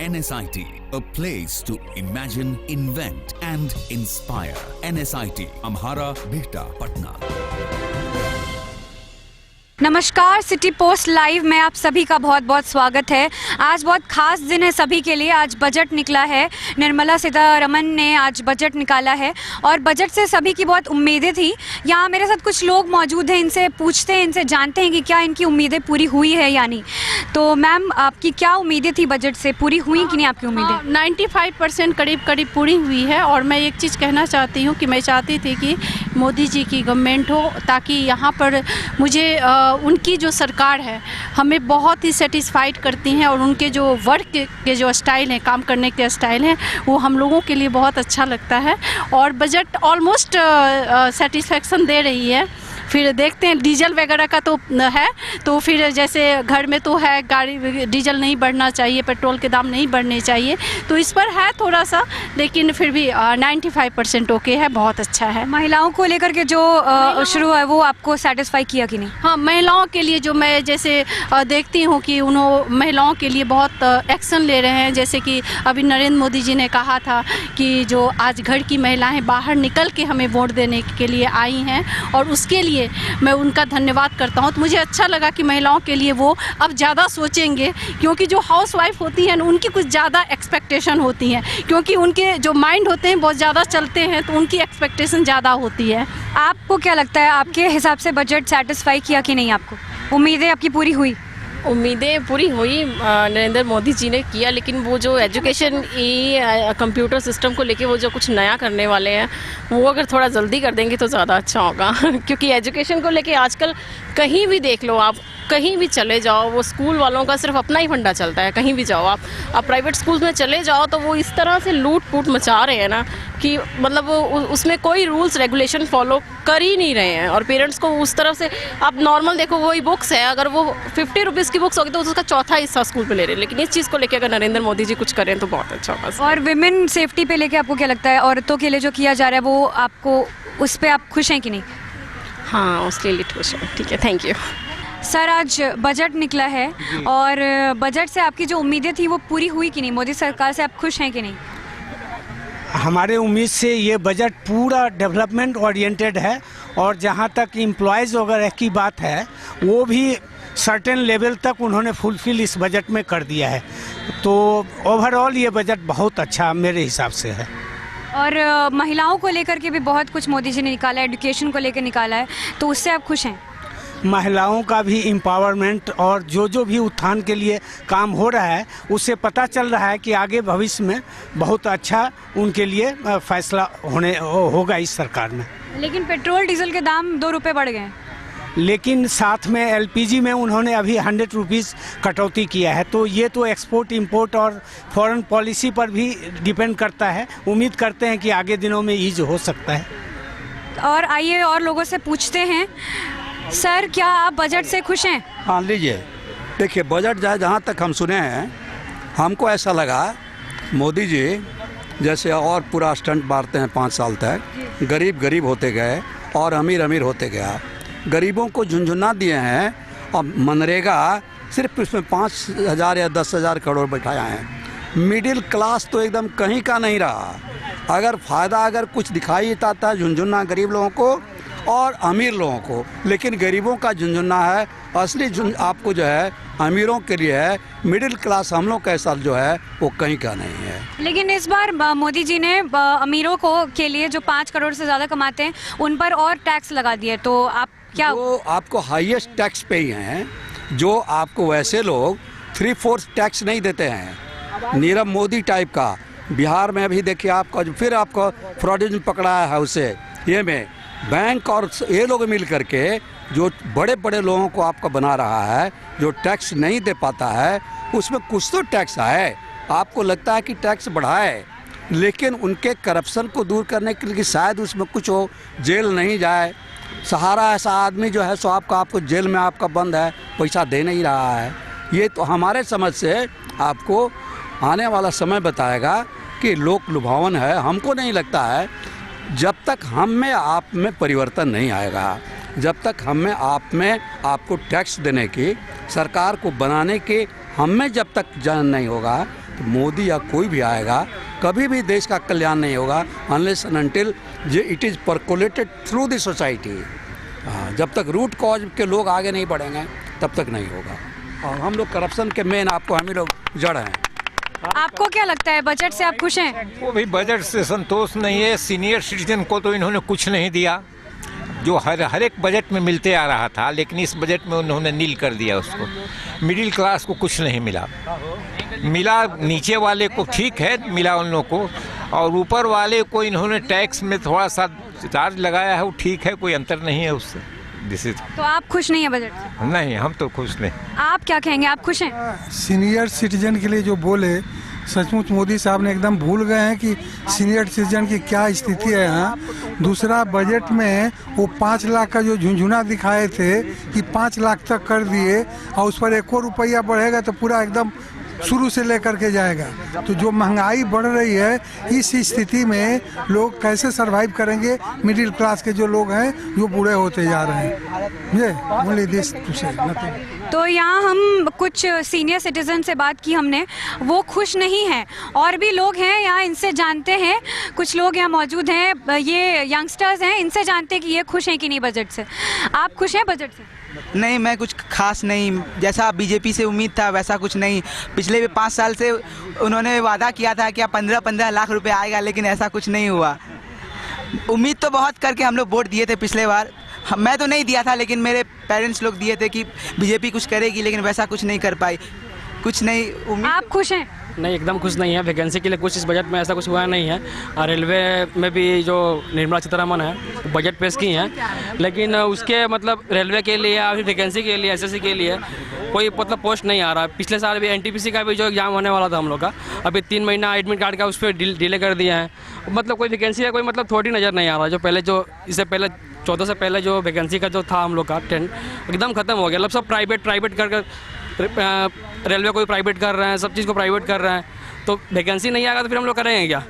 NSIT, a place to imagine, invent and inspire. NSIT, Amhara, Bihta, Patna. नमस्कार, city post live में आप सभी का बहुत बहुत स्वागत है। आज बहुत खास दिन है सभी के लिए। आज बजट निकला है, निर्मला सीतारमण ने आज बजट निकाला है और बजट से सभी की बहुत उम्मीदें थी। यहाँ मेरे साथ कुछ लोग मौजूद हैं, इनसे पूछते हैं, इनसे जानते हैं कि क्या इनकी उम्मीदें पूरी हुई है या नहीं। तो मैम, आपकी क्या उम्मीदें थी बजट से, पूरी हुई कि नहीं आपकी उम्मीदें? 95% करीब पूरी हुई है। और मैं एक चीज़ कहना चाहती हूँ कि मैं चाहती थी कि मोदी जी की गवर्नमेंट हो, ताकि यहाँ पर मुझे उनकी जो सरकार है हमें बहुत ही सेटिस्फाइड करती हैं और उनके जो वर्क के जो स्टाइल हैं, काम करने के स्टाइल हैं, वो हम लोगों के लिए बहुत अच्छा लगता है। और बजट ऑलमोस्ट सेटिस्फेक्शन दे रही है। फिर देखते हैं, डीजल वगैरह का तो है, तो फिर जैसे घर में तो है, गाड़ी डीजल नहीं बढ़ना चाहिए, पेट्रोल के दाम नहीं बढ़ने चाहिए, तो इस पर है थोड़ा सा, लेकिन फिर भी 95% ओके है, बहुत अच्छा है। महिलाओं को लेकर के जो शुरू है वो आपको सेटिस्फाई किया कि नहीं? हाँ, महिलाओं के लिए जो मैं जैसे देखती हूँ कि उन्होंने महिलाओं के लिए बहुत एक्शन ले रहे हैं। जैसे कि अभी नरेंद्र मोदी जी ने कहा था कि जो आज घर की महिलाएं बाहर निकल के हमें वोट देने के लिए आई हैं, और उसके लिए मैं उनका धन्यवाद करता हूँ। तो मुझे अच्छा लगा कि महिलाओं के लिए वो अब ज़्यादा सोचेंगे, क्योंकि जो हाउस वाइफ होती हैं उनकी कुछ ज़्यादा एक्सपेक्टेशन होती हैं, क्योंकि उनके जो माइंड होते हैं बहुत ज़्यादा चलते हैं, तो उनकी एक्सपेक्टेशन ज़्यादा होती है। आपको क्या लगता है, आपके हिसाब से बजट सेटिस्फाई किया कि नहीं? आपको उम्मीदें आपकी पूरी हुई? उम्मीदें पूरी हुई, नरेंद्र मोदी जी ने किया, लेकिन वो जो एजुकेशन कंप्यूटर सिस्टम को लेके वो जो कुछ नया करने वाले हैं, वो अगर थोड़ा जल्दी कर देंगे तो ज़्यादा अच्छा होगा। क्योंकि एजुकेशन को लेके आजकल कहीं भी देख लो, आप कहीं भी चले जाओ, वो स्कूल वालों का सिर्फ अपना ही फंडा चलता है। कहीं भी जाओ आप प्राइवेट स्कूल में चले जाओ तो वो इस तरह से लूट पूट मचा रहे हैं ना कि मतलब वो उसमें कोई रूल्स रेगुलेशन फॉलो कर ही नहीं रहे हैं। और पेरेंट्स को उस तरह से, आप नॉर्मल देखो, वही बुक्स है, अगर वो 50 रुपीज़ की बुक्स होगी तो उसका चौथा हिस्सा स्कूल पे ले रहे हैं। लेकिन इस चीज़ को लेकर अगर नरेंद्र मोदी जी कुछ करें तो बहुत अच्छा होगा। और विमेन सेफ्टी पे लेके आपको क्या लगता है, औरतों के लिए जो किया जा रहा है वो आपको, उस पर आप खुश हैं कि नहीं? हाँ, उसके लिए खुश है। ठीक है, थैंक यू। सर, आज बजट निकला है और बजट से आपकी जो उम्मीदें थी वो पूरी हुई कि नहीं? मोदी सरकार से आप खुश हैं कि नहीं? हमारे उम्मीद से ये बजट पूरा डेवलपमेंट ओरिएंटेड है, और जहाँ तक एम्प्लॉयज़ वगैरह की बात है वो भी सर्टेन लेवल तक उन्होंने फुलफिल इस बजट में कर दिया है। तो ओवरऑल ये बजट बहुत अच्छा मेरे हिसाब से है। और महिलाओं को लेकर के भी बहुत कुछ मोदी जी ने निकाला है, एजुकेशन को लेकर निकाला है, तो उससे आप खुश हैं? महिलाओं का भी एम्पावरमेंट और जो भी उत्थान के लिए काम हो रहा है, उससे पता चल रहा है कि आगे भविष्य में बहुत अच्छा उनके लिए फैसला होगा इस सरकार में। लेकिन पेट्रोल डीजल के दाम 2 रुपये बढ़ गए, लेकिन साथ में एलपीजी में उन्होंने अभी 100 रुपीज़ कटौती किया है। तो ये तो एक्सपोर्ट इंपोर्ट और फॉरेन पॉलिसी पर भी डिपेंड करता है। उम्मीद करते हैं कि आगे दिनों में ईज हो सकता है। और आइए और लोगों से पूछते हैं। सर, क्या आप बजट से खुश हैं? हाँ, लीजिए, देखिए, बजट जहाँ तक हम सुने हैं, हमको ऐसा लगा मोदी जी जैसे और पूरा स्टंट मारते हैं 5 साल तक, गरीब होते गए और अमीर होते गया। गरीबों को झुंझुना दिए हैं और मनरेगा सिर्फ इसमें 5,000 या 10,000 करोड़ बैठाया है। मिडिल क्लास तो एकदम कहीं का नहीं रहा। अगर फ़ायदा अगर कुछ दिखाई देता है, झुंझुना गरीब लोगों को और अमीर लोगों को, लेकिन गरीबों का झुंझुना है। असली आपको जो है अमीरों के लिए है, मिडिल क्लास हम लोग का ऐसा जो है वो कहीं का नहीं है। लेकिन इस बार मोदी जी ने अमीरों को के लिए जो 5 करोड़ से ज़्यादा कमाते हैं उन पर और टैक्स लगा दिए, तो आप क्या? वो आपको हाईएस्ट टैक्स पे ही हैं, जो आपको वैसे लोग 3/4 टैक्स नहीं देते हैं। नीरव मोदी टाइप का बिहार में अभी देखिए आपका, फिर आपको फ्रॉडिज्म पकड़ा है उसे, ये में बैंक और ये लोग मिल करके जो बड़े लोगों को आपका बना रहा है, जो टैक्स नहीं दे पाता है, उसमें कुछ तो टैक्स है। आपको लगता है कि टैक्स बढ़ाए, लेकिन उनके करप्शन को दूर करने के लिए शायद उसमें कुछ हो, जेल नहीं जाए। सहारा ऐसा आदमी जो है सो आपको जेल में आपका बंद है, पैसा दे नहीं रहा है। ये तो हमारे समझ से आपको आने वाला समय बताएगा कि लोक लुभावन है। हमको नहीं लगता है, जब तक हम में आप में परिवर्तन नहीं आएगा, जब तक हम में आप में आपको टैक्स देने की, सरकार को बनाने की हम में जब तक ज्ञान नहीं होगा, तो मोदी या कोई भी आएगा कभी भी देश का कल्याण नहीं होगा unless and until it is percolated through the society. जब तक रूट कॉज के लोग आगे नहीं बढ़ेंगे तब तक नहीं होगा। और हम लोग करप्शन के मेन आपको हम ही लोग जड़ हैं। आपको क्या लगता है बजट से आप खुश हैं? वो भी बजट से संतोष नहीं है। सीनियर सिटीजन को तो इन्होंने कुछ नहीं दिया जो हर एक बजट में मिलते आ रहा था, लेकिन इस बजट में उन्होंने नील कर दिया उसको। मिडिल क्लास को कुछ नहीं मिला। नीचे वाले को ठीक है मिला उन लोगों को, और ऊपर वाले को इन्होंने टैक्स में थोड़ा सा चार्ज लगाया है, वो ठीक है, कोई अंतर नहीं है उससे। तो आप खुश नहीं है बजट से? नहीं, हम तो खुश नहीं। आप क्या कहेंगे, आप खुश हैं? सीनियर सिटीजन के लिए जो बोले, सचमुच मोदी साहब ने एकदम भूल गए हैं कि सीनियर सिटीजन की क्या स्थिति है यहाँ। दूसरा, बजट में वो 5 लाख का जो झुंझुना दिखाए थे कि 5 लाख तक कर दिए, और उस पर 1 और रुपया बढ़ेगा तो पूरा एकदम शुरू से लेकर के जाएगा। तो जो महंगाई बढ़ रही है, इस स्थिति में लोग कैसे सरवाइव करेंगे? मिडिल क्लास के जो लोग हैं जो बूढ़े होते जा रहे हैं। ये ओनली दिस टू से नथिंग। तो यहाँ हम कुछ सीनियर सिटीजन से बात की हमने, वो खुश नहीं हैं। और भी लोग हैं यहाँ, इनसे जानते हैं। कुछ लोग यहाँ मौजूद हैं, ये यंगस्टर्स हैं, इनसे जानते हैं कि ये खुश हैं कि नहीं बजट से। आप खुश हैं बजट से? नहीं, मैं कुछ खास नहीं। जैसा बीजेपी से उम्मीद था वैसा कुछ नहीं। पिछले भी 5 साल से उन्होंने वादा किया था कि 15-15 लाख रुपए आएगा, लेकिन ऐसा कुछ नहीं हुआ। उम्मीद तो बहुत करके हम लोग वोट दिए थे पिछले बार। मैं तो नहीं दिया था, लेकिन मेरे पेरेंट्स लोग दिए थे कि बीजेपी कुछ करेगी, लेकिन वैसा कुछ नहीं कर पाई। कुछ नहीं उम्मीद। आप खुश हैं? नहीं, एकदम खुश नहीं है। वैकेंसी के लिए कुछ इस बजट में ऐसा कुछ हुआ नहीं है। और रेलवे में भी जो निर्मला सीतारमण है बजट पेश की हैं, लेकिन उसके मतलब रेलवे के लिए या फिर वैकेंसी के लिए, एसएससी के लिए कोई मतलब पोस्ट नहीं आ रहा। पिछले साल भी एनटीपीसी का भी जो एग्जाम होने वाला था हम लोग का, अभी 3 महीना एडमिट कार्ड का उस पर डिले कर दिया है। मतलब कोई वैकेंसी का कोई मतलब थोड़ी नज़र नहीं आ रहा। जो पहले जो इससे पहले 14 से पहले जो वैकेंसी का जो था हम लोग का ट्रेंड एकदम ख़त्म हो गया। मतलब सब प्राइवेट कर रेलवे को भी प्राइवेट कर रहे हैं, सब चीज़ को प्राइवेट कर रहे हैं। तो वैकेंसी नहीं आएगा तो फिर हम लोग करेंगे क्या?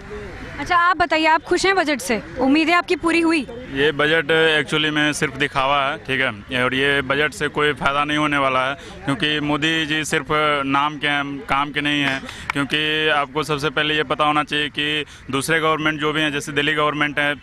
अच्छा, आप बताइए, आप खुश हैं बजट से? उम्मीदें आपकी पूरी हुई? ये बजट एक्चुअली में सिर्फ दिखावा है, ठीक है। और ये बजट से कोई फ़ायदा नहीं होने वाला है, क्योंकि मोदी जी सिर्फ नाम के हैं, काम के नहीं हैं। क्योंकि आपको सबसे पहले ये पता होना चाहिए कि दूसरे गवर्नमेंट जो भी हैं, जैसे दिल्ली गवर्नमेंट है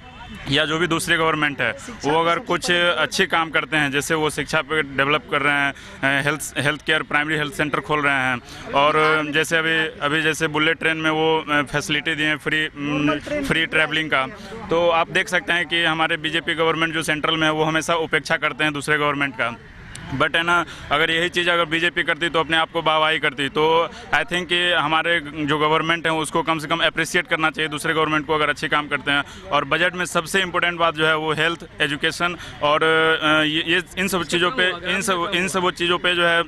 या जो भी दूसरी गवर्नमेंट है, वो अगर कुछ अच्छे काम करते हैं, जैसे वो शिक्षा पे डेवलप कर रहे हैं, health care primary health centre खोल रहे हैं, और जैसे अभी जैसे बुलेट ट्रेन में वो फैसिलिटी दिए फ्री ट्रैवलिंग का। तो आप देख सकते हैं कि हमारे बीजेपी गवर्नमेंट जो सेंट्रल में है वो हमेशा उपेक्षा करते हैं दूसरे गवर्नमेंट का। बट है ना, अगर यही चीज़ अगर बीजेपी करती तो अपने आप को वाहवाही करती। तो आई थिंक कि हमारे जो गवर्नमेंट है उसको कम से कम अप्रिशिएट करना चाहिए दूसरे गवर्नमेंट को अगर अच्छे काम करते हैं। और बजट में सबसे इम्पोर्टेंट बात जो है वो हेल्थ, एजुकेशन और ये इन सब चीज़ों पे जो है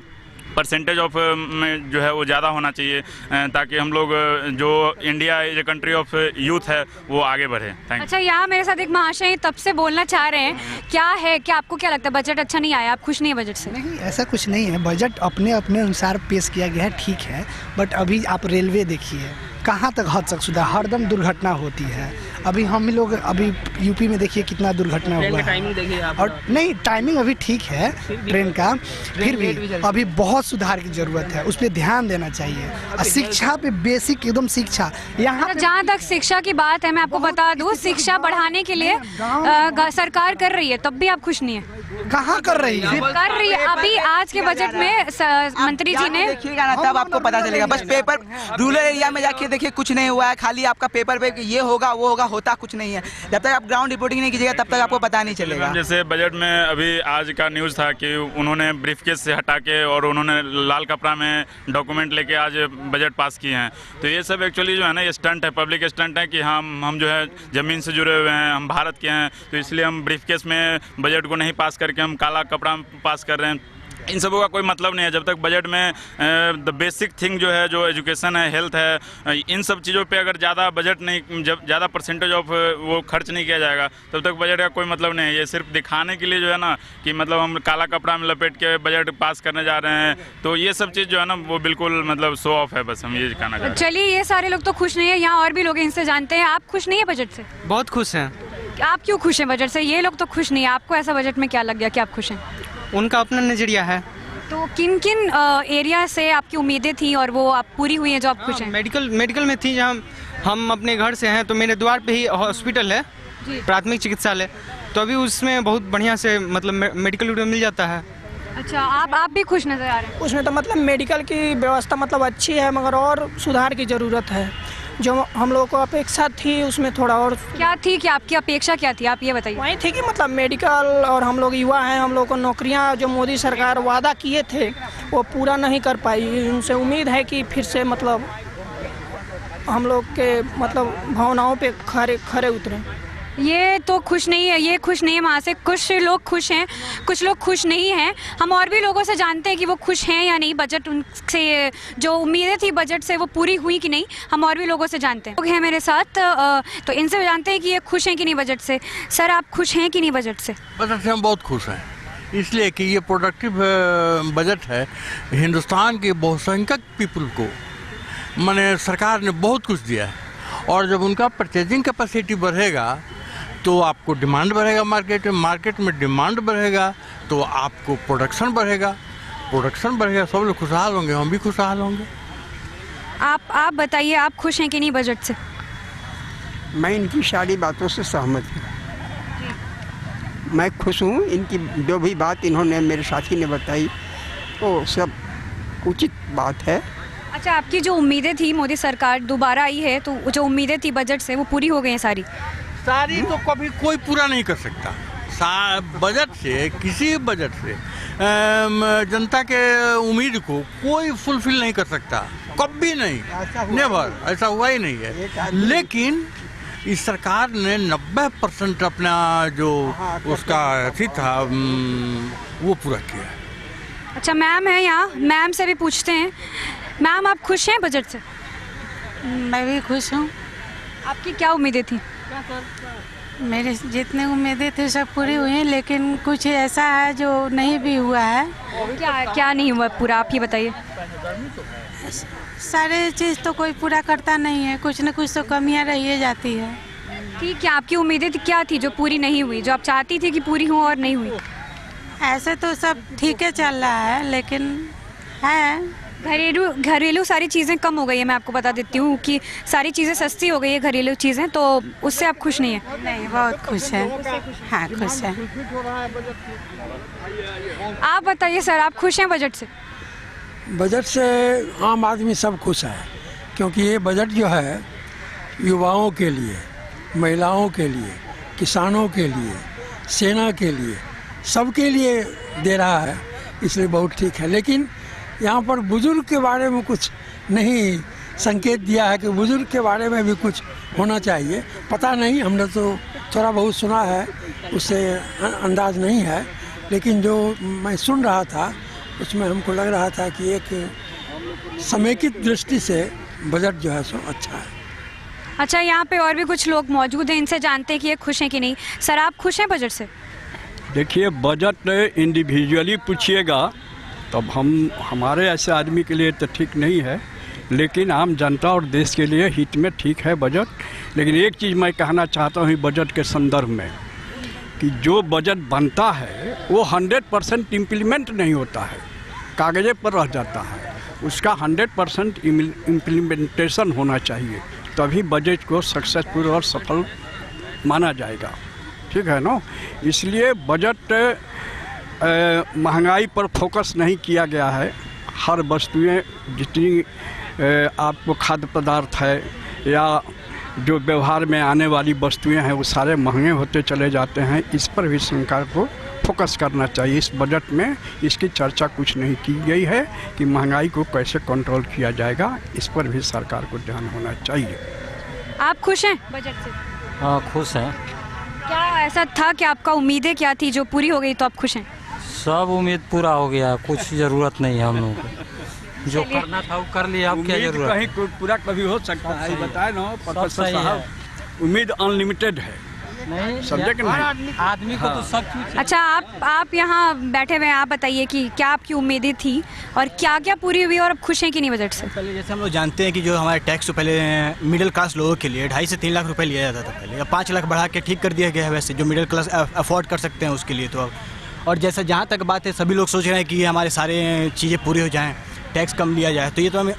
परसेंटेज ऑफ में जो है वो ज़्यादा होना चाहिए, ताकि हम लोग जो India as a country of youth है वो आगे बढ़े। थैंक। अच्छा, यहाँ मेरे साथ एक महाशय तब से बोलना चाह रहे हैं, क्या है, क्या आपको क्या लगता है बजट अच्छा नहीं आया? आप खुश नहीं है बजट से? नहीं, ऐसा कुछ नहीं है। बजट अपने अनुसार पेश किया गया है, ठीक है। बट अभी आप रेलवे देखिए, कहाँ तक हद तक सुधा, हरदम दुर्घटना होती है। अभी हम लोग अभी यूपी में देखिए कितना दुर्घटना हुआ है। टाइमिंग देखिए आप। और नहीं, टाइमिंग अभी ठीक है ट्रेन का, फिर भी अभी बहुत सुधार की जरूरत है। उस पर ध्यान देना चाहिए। और शिक्षा पे बेसिक एकदम शिक्षा यहाँ जहाँ तक शिक्षा की बात है, मैं आपको बता दूँ, शिक्षा बढ़ाने के लिए सरकार कर रही है, तब भी आप खुश नहीं है? कहाँ कर रही है? कर रही है। अभी आज के बजट में मंत्री जी ने, देखिएगा ना तब आपको पता चलेगा। बस पेपर रूरल एरिया में जाके देखिए, कुछ नहीं हुआ है। खाली आपका पेपर पे ये होगा वो होगा, होता कुछ नहीं है। जब तक आप ग्राउंड रिपोर्टिंग नहीं कीजिएगा तब तक आपको पता नहीं चलेगा। जैसे बजट में अभी आज का न्यूज़ था कि उन्होंने ब्रीफकेस से हटा के और उन्होंने लाल कपड़ा में डॉक्यूमेंट लेके आज बजट पास किए हैं। तो ये सब एक्चुअली जो है ना, ये स्टंट है, पब्लिक स्टंट है कि हम जो है ज़मीन से जुड़े हुए हैं, हम भारत के हैं, तो इसलिए हम ब्रीफकेस में बजट को नहीं पास करके हम काला कपड़ा पास कर रहे हैं। इन सबों का कोई मतलब नहीं है। जब तक बजट में द बेसिक थिंग जो है, जो एजुकेशन है, हेल्थ है, इन सब चीज़ों पे अगर ज़्यादा बजट नहीं, जब ज़्यादा परसेंटेज ऑफ वो खर्च नहीं किया जाएगा, तब तक बजट का कोई मतलब नहीं है। ये सिर्फ दिखाने के लिए जो है ना कि मतलब हम काला कपड़ा में लपेट के बजट पास करने जा रहे हैं, तो ये सब चीज़ जो है ना वो बिल्कुल मतलब शो ऑफ है। बस हम ये कहना चाहते हैं। चलिए, ये सारे लोग तो खुश नहीं है, यहाँ और भी लोग इनसे जानते हैं। आप खुश नहीं है बजट से? बहुत खुश हैं। आप क्यों खुश हैं बजट से? ये लोग तो खुश नहीं है। आपको ऐसा बजट में क्या लग गया कि आप खुश हैं? उनका अपना नज़रिया है, तो किन किन एरिया से आपकी उम्मीदें थी और वो आप पूरी हुई हैं जो आप खुश हैं? मेडिकल में थी, जहाँ हम अपने घर से हैं तो मेरे द्वार पे ही हॉस्पिटल है, प्राथमिक चिकित्सालय, तो अभी उसमें बहुत बढ़िया से मतलब मेडिकल मिल जाता है। अच्छा, आप भी खुश नज़र आ रहे हैं? उसमें तो मतलब मेडिकल की व्यवस्था मतलब अच्छी है, मगर और सुधार की ज़रूरत है। जो हम लोगों को अपेक्षा थी उसमें थोड़ा और क्या थी, कि आपकी अपेक्षा क्या थी, आप ये बताइए। वही थी कि मतलब मेडिकल, और हम लोग युवा हैं, हम लोग को नौकरियां जो मोदी सरकार वादा किए थे वो पूरा नहीं कर पाई। उनसे उम्मीद है कि फिर से मतलब हम लोग के मतलब भावनाओं पे खरे उतरें। ये तो खुश नहीं है, ये खुश नहीं है। वहाँ से कुछ लोग खुश हैं, कुछ लोग खुश नहीं हैं। हम और भी लोगों से जानते हैं कि वो खुश हैं या नहीं, बजट उनसे जो उम्मीदें थी बजट से वो पूरी हुई कि नहीं, हम और भी लोगों से जानते हैं। लोग हैं मेरे साथ, तो इनसे जानते हैं कि ये खुश हैं कि नहीं बजट से। सर, आप खुश हैं कि नहीं बजट से? बजट से हम बहुत खुश हैं, इसलिए कि ये प्रोडक्टिव बजट है। हिंदुस्तान के बहुसंख्यक पीपल को माने सरकार ने बहुत कुछ दिया है, और जब उनका परचेजिंग कैपेसिटी बढ़ेगा तो आपको डिमांड बढ़ेगा, मार्केट में डिमांड बढ़ेगा तो आपको प्रोडक्शन बढ़ेगा, सब लोग खुशहाल होंगे, हम भी खुशहाल होंगे। आप बताइए, आप खुश हैं कि नहीं बजट से? मैं इनकी सारी बातों से सहमत हूँ, मैं खुश हूँ। इनकी जो भी बात इन्होंने मेरे साथी ने बताई वो सब उचित बात है। अच्छा, आपकी जो उम्मीदें थी, मोदी सरकार दोबारा आई है तो जो उम्मीदें थी बजट से वो पूरी हो गई हैं सारी तो कभी कोई पूरा नहीं कर सकता। बजट से, किसी बजट से जनता के उम्मीद को कोई फुलफिल नहीं कर सकता, कभी नहीं, नेवर, ऐसा हुआ ही नहीं है। लेकिन इस सरकार ने 90% अपना जो उसका अथी था वो पूरा किया। अच्छा, मैम है यहाँ, मैम से भी पूछते हैं। मैम, आप खुश हैं बजट से? मैं भी खुश हूँ। आपकी क्या उम्मीदें थी? मेरे जितने उम्मीदें थे सब पूरी हुई हैं, लेकिन कुछ ऐसा है जो नहीं भी हुआ है। क्या नहीं हुआ पूरा, आप ही बताइए। सारे चीज़ तो कोई पूरा करता नहीं है, कुछ न कुछ तो कमियां रही जाती है। ठीक है, आपकी उम्मीदें क्या थी जो पूरी नहीं हुई, जो आप चाहती थी कि पूरी हो और नहीं हुई? ऐसे तो सब ठीक है चल रहा है, लेकिन है घरेलू सारी चीज़ें कम हो गई है। मैं आपको बता देती हूँ कि सारी चीज़ें सस्ती हो गई है, घरेलू चीज़ें, तो उससे आप खुश नहीं हैं? नहीं, बहुत खुश है। हाँ, खुश है। आप बताइए सर, आप खुश हैं बजट से? बजट से आम आदमी सब खुश है, क्योंकि ये बजट जो है युवाओं के लिए, महिलाओं के लिए, किसानों के लिए, सेना के लिए, सबके लिए दे रहा है, इसलिए बहुत ठीक है। लेकिन यहाँ पर बुजुर्ग के बारे में कुछ नहीं संकेत दिया है कि बुजुर्ग के बारे में भी कुछ होना चाहिए। पता नहीं, हमने तो थोड़ा बहुत सुना है, उससे अंदाज नहीं है, लेकिन जो मैं सुन रहा था उसमें हमको लग रहा था कि एक समेकित दृष्टि से बजट जो है सो अच्छा है। अच्छा, यहाँ पे और भी कुछ लोग मौजूद हैं, इनसे जानते हैं कि ये खुश हैं कि नहीं। सर, आप खुश हैं बजट से? देखिए, बजट इंडिविजुअली पूछिएगा तब हमारे ऐसे आदमी के लिए तो ठीक नहीं है, लेकिन आम जनता और देश के लिए हित में ठीक है बजट। लेकिन एक चीज़ मैं कहना चाहता हूँ बजट के संदर्भ में कि जो बजट बनता है वो 100% इम्प्लीमेंट नहीं होता है, कागज़े पर रह जाता है। उसका 100% इम्प्लीमेंटेशन होना चाहिए, तभी बजट को सक्सेसफुल और सफल माना जाएगा। ठीक है ना? इसलिए बजट महंगाई पर फोकस नहीं किया गया है। हर वस्तुएं जितनी आपको खाद्य पदार्थ है या जो व्यवहार में आने वाली वस्तुएं हैं वो सारे महंगे होते चले जाते हैं। इस पर भी सरकार को फोकस करना चाहिए। इस बजट में इसकी चर्चा कुछ नहीं की गई है कि महंगाई को कैसे कंट्रोल किया जाएगा, इस पर भी सरकार को ध्यान होना चाहिए। आप खुश हैं बजट से? हाँ, खुश हैं। क्या ऐसा था कि आपका उम्मीदें क्या थी जो पूरी हो गई तो आप खुश हैं? सब उम्मीद पूरा हो गया, कुछ ज़रूरत नहीं है हम लोगों को। जो करना था वो कर लिया, अब क्या जरूरत? कहीं पूरा कभी हो सकता है, बताए ना प्रोफेसर साहब, उम्मीद अनलिमिटेड है। नहीं, समझे कि नहीं? आदमी को तो सब कुछ। अच्छा, आप यहाँ बैठे हुए हैं, आप बताइए कि क्या आपकी उम्मीदें थी और क्या क्या पूरी हुई और अब खुश हैं कि नहीं बजट से? पहले जैसे हम लोग जानते हैं कि जो हमारे टैक्स तो पहले मिडिल क्लास लोगों के लिए 2.5 से 3 लाख रुपए लिया जाता था पहले, अब 5 लाख बढ़ा के ठीक कर दिया गया है। वैसे जो मिडिल क्लास अफोर्ड कर सकते हैं उसके लिए तो अब और जैसा जहाँ तक बात है, सभी लोग सोच रहे हैं कि हमारे सारे चीज़ें पूरी हो जाएँ, टैक्स कम लिया जाए, तो ये तो हमें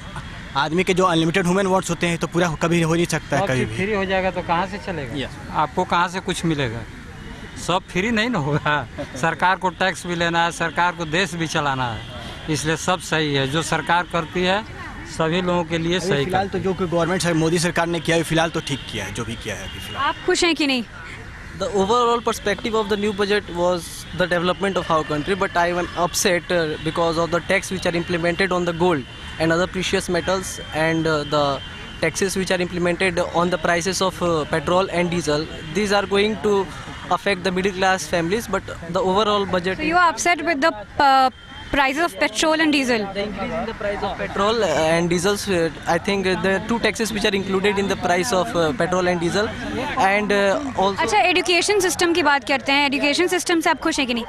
आदमी के जो अनलिमिटेड ह्यूमन वांट्स होते हैं तो पूरा कभी हो नहीं सकता है कभी भी। फ्री हो जाएगा तो कहाँ से चलेगा? आपको कहाँ से कुछ मिलेगा? सब फ्री नहीं ना होगा। सरकार को टैक्स भी लेना है, सरकार को देश भी चलाना है, इसलिए सब सही है। जो सरकार करती है सभी लोगों के लिए सही। फिलहाल तो जो गवर्नमेंट है, मोदी सरकार ने किया है, फिलहाल तो ठीक किया है जो भी किया है अभी फिलहाल। आप खुश हैं कि नहीं? The overall perspective of the new budget was the development of our country, but I am upset because of the tax which are implemented on the gold and other precious metals, and the taxes which are implemented on the prices of petrol and diesel. These are going to affect the middle class families, but the overall budget. So you are upset with the prices of petrol and diesel? The increase in the price of petrol and diesel, I think there are two taxes which are included in the price of petrol and diesel, and also. अच्छा, education system की बात करते हैं। Education system से आप खुश हैं कि नहीं?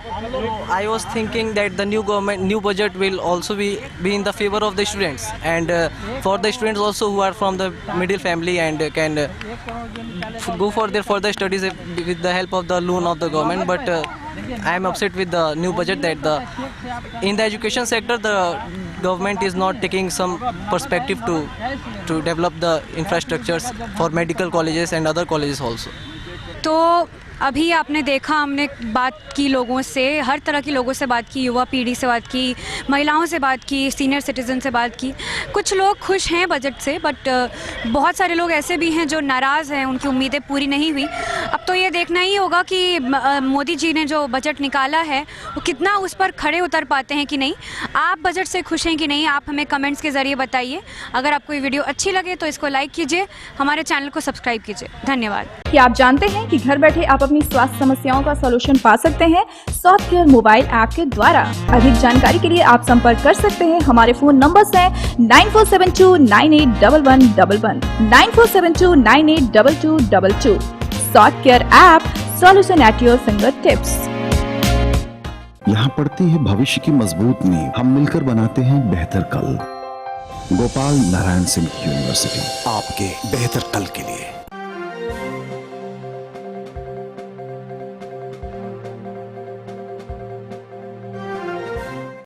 I was thinking that the new budget will also be in the favor of the students, and for the students also who are from the middle family and can go for their further studies with the help of the loan of the government. But I am upset with the new budget that in the education sector the government is not taking some perspective to develop the infrastructures for medical colleges and other colleges also. तो अभी आपने देखा, हमने बात की लोगों से, हर तरह की लोगों से बात की, युवा पीढ़ी से बात की, महिलाओं से बात की, सीनियर सिटीज़न से बात की। कुछ लोग खुश हैं बजट से, बट बहुत सारे लोग ऐसे भी हैं जो नाराज़ हैं, उनकी उम्मीदें पूरी नहीं हुई। अब तो ये देखना ही होगा कि मोदी जी ने जो बजट निकाला है वो कितना उस पर खड़े उतर पाते हैं कि नहीं। आप बजट से खुश हैं कि नहीं, आप हमें कमेंट्स के ज़रिए बताइए। अगर आपको ये वीडियो अच्छी लगे तो इसको लाइक कीजिए, हमारे चैनल को सब्सक्राइब कीजिए। धन्यवाद। क्या आप जानते हैं कि घर बैठे आप अपनी स्वास्थ्य समस्याओं का सॉल्यूशन पा सकते हैं सॉफ्ट केयर मोबाइल ऐप के द्वारा? अधिक जानकारी के लिए आप संपर्क कर सकते हैं। हमारे फोन नंबर्स हैं 9472981111, 9472982222। Soft care app, solution at your finger tips. यहाँ पड़ती है भविष्य की मजबूत नींव, हम मिलकर बनाते हैं बेहतर कल। गोपाल नारायण सिंह यूनिवर्सिटी, आपके बेहतर कल के लिए।